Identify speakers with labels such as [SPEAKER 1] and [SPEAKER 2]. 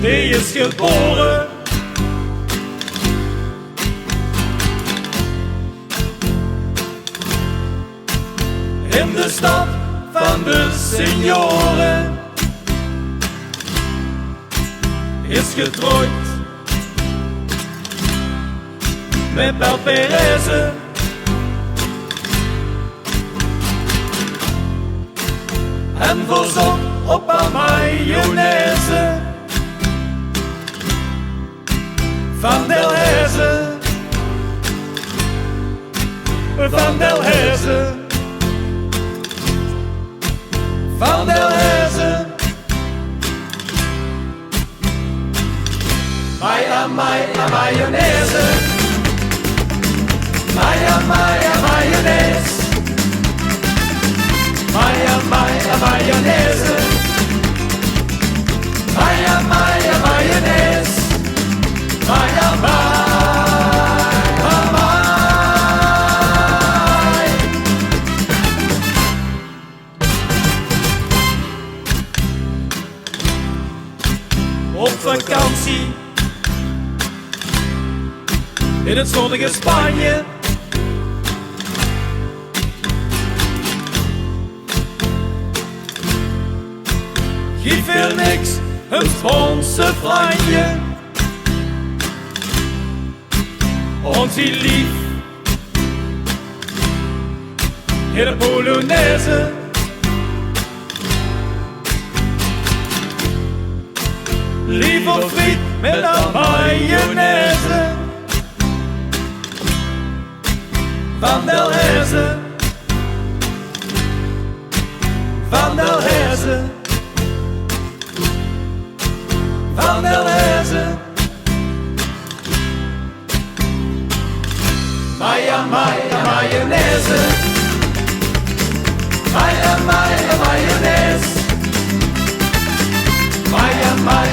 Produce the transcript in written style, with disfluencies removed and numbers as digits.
[SPEAKER 1] die is geboren. In de stad van de senioren is getrouwd met Bel Perez. En voorzot op haar mayonaise van Delhaize, van Delhaize, van Delhaize. Mayonaise, mayonaise. Mayonaise, mayonaise. Op vakantie in het zonnige Spanje. Geef veel niks, een Franse franje. Onze lief in de Polonaise. Liever friet met een mayonaise van Delhaize, van Delhaize, van Delhaize. Mayonaise, mayonaise. Mayonaise, mayonaise, mayonnaise,